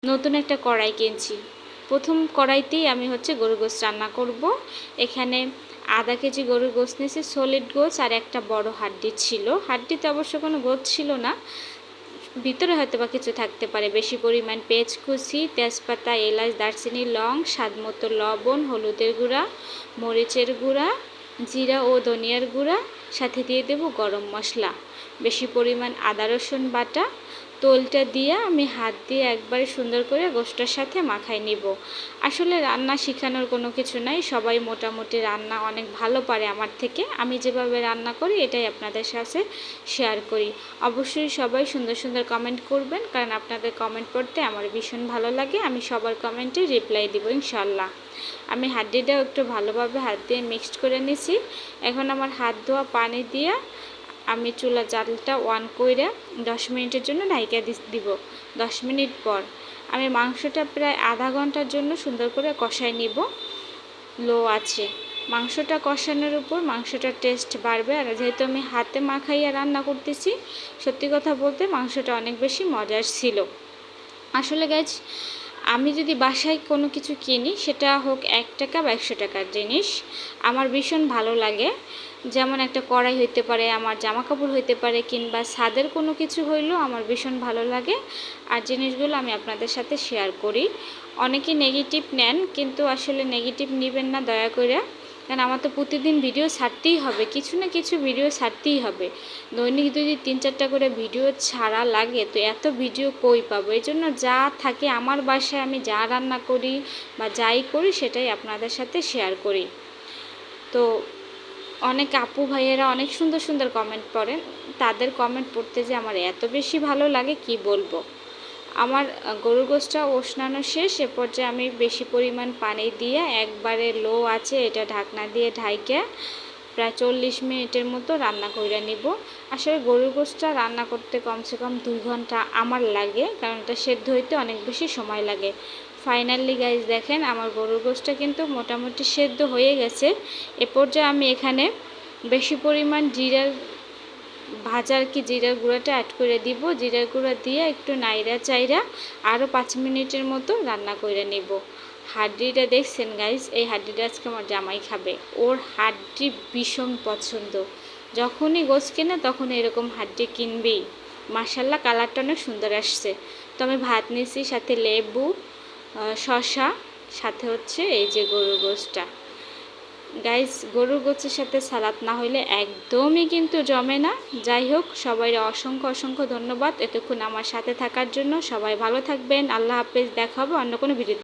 নতুন একটা কড়াই কিনছি। প্রথম কড়াইতেই আমি গরুর গোশত রান্না করব। এখানে আধা কেজি গরুর গোশত নিয়েছি, সলিড গোশত, আর একটা বড় হাড্ডি ছিল। হাড্ডিতে অবশ্য কোনো গোশত ছিল না, ভিতরে হয়তো বা কিছু থাকতে পারে। বেশি পরিমাণ পেঁয়াজ কুচি, তেজপাতা, এলাচ, দারচিনি, লং, স্বাদ মতো লবণ, হলুদের গুঁড়া, মরিচের গুঁড়া, জিরা ও ধনিয়ার গুঁড়া, সাথে দিয়ে দেব গরম মশলা, বেশি পরিমাণ আদা রসুন বাটা। তোলটা দিয়ে আমি হাত দিয়ে একবারে সুন্দর করে গোশতের সাথে মাখাই নিব। আসলে রান্না শেখানোর কোনো কিছু নাই, সবাই মোটামুটি রান্না অনেক ভালো পারে আমার থেকে। আমি যেভাবে রান্না করি এটাই আপনাদের সাথে শেয়ার করি। অবশ্যই সবাই সুন্দর সুন্দর কমেন্ট করবেন, কারণ আপনাদের কমেন্ট পড়তে আমার ভীষণ ভালো লাগে। আমি সবার কমেন্টে রিপ্লাই দিব ইনশাল্লাহ। আমি হাড্ডিটাও একটু ভালোভাবে হাত দিয়ে মিক্সড করে নিছি। এখন আমার হাত ধোয়া পানি দিয়ে আমি চুলা জালটা অন করে 10 মিনিটের জন্য ঢাইকা দিব। 10 মিনিট পর আমি মাংসটা প্রায় আধা ঘন্টার জন্য সুন্দর করে কষাই নিব লো আছে। মাংসটা কষানোর উপর মাংসটার টেস্ট বাড়বে। আর যেহেতু আমি হাতে মাখাইয়া রান্না করতেছি, সত্যি কথা বলতে মাংসটা অনেক বেশি মজার ছিল। আসলে গাইজ, আমি যদি বাসায় কোনো কিছু কিনি, সেটা হোক 1 টাকা বা 100 টাকার জিনিস, আমার ভীষণ ভালো লাগে। যেমন একটা কড়াই হইতে পারে, আমার জামা কাপড় হইতে পারে, কিংবা ছাদের কোনো কিছু হইলেও আমার ভীষণ ভালো লাগে। আর জিনিসগুলো আমি আপনাদের সাথে শেয়ার করি। অনেকে নেগেটিভ নেন, কিন্তু আসলে নেগেটিভ নেবেন না দয়া করে, কারণ আমার তো প্রতিদিন ভিডিও ছাড়তেই হবে, কিছু না কিছু ভিডিও ছাড়তেই হবে। দৈনিক যদি 3-4টা করে ভিডিও ছাড়া লাগে, তো এত ভিডিও কই পাবো? এই জন্য যা থাকে আমার বাসায়, আমি যা রান্না করি বা যাই করি সেটাই আপনাদের সাথে শেয়ার করি। তো অনেক আপু ভাইয়েরা অনেক সুন্দর সুন্দর কমেন্ট করেন, তাদের কমেন্ট পড়তে যে আমার এত বেশি ভালো লাগে কি বলবো। আমার গরুর গোশতটা ওশনানো শেষ। এ পর্যায়ে আমি বেশি পরিমাণ পানি দিয়ে একবারে লো আছে এটা ঢাকনা দিয়ে ঢাইকে প্রায় 40 মিনিটের মতো রান্না করে নিব। আসলে গরুর গোশতটা রান্না করতে কমসে কম 2 ঘন্টা আমার লাগে, কারণ এটা সেদ্ধ হইতে অনেক বেশি সময় লাগে। ফাইনালি গাইজ দেখেন, আমার গরুর গোশতটা কিন্তু মোটামুটি সেদ্ধ হয়ে গেছে। এ পর্যায়ে আমি এখানে বেশি পরিমাণ জিরার গুঁড়াটা অ্যাড করে দিব। জিরার গুঁড়া দিয়ে একটু নাইড়া চাইরা আরও 5 মিনিটের মতো রান্না করে নিব। হাড্ডিটা দেখছেন গাইজ, এই হাড্ডিটা আজকে আমার জামাই খাবে। ওর হাড্ডি ভীষণ পছন্দ, যখনই গোশ কেনে তখন এরকম হাড্ডি কিনবেই। মাশাল্লাহ, কালারটা অনেক সুন্দর আসছে। তো আমি ভাত নিয়েছি, সাথে লেবু, শসা, সাথে এই যে গরুর গোশতটা। গাইস, গরুর গোশতের সাথে সালাদ না হইলে একদমই কিন্তু জমে না। যাই হোক, সবাই অসংখ্য অসংখ্য ধন্যবাদ এতক্ষণ আমার সাথে থাকার জন্য। সবাই ভালো থাকবেন, আল্লাহ হাফেজ, দেখা হবে অন্য কোনো ভিডিও।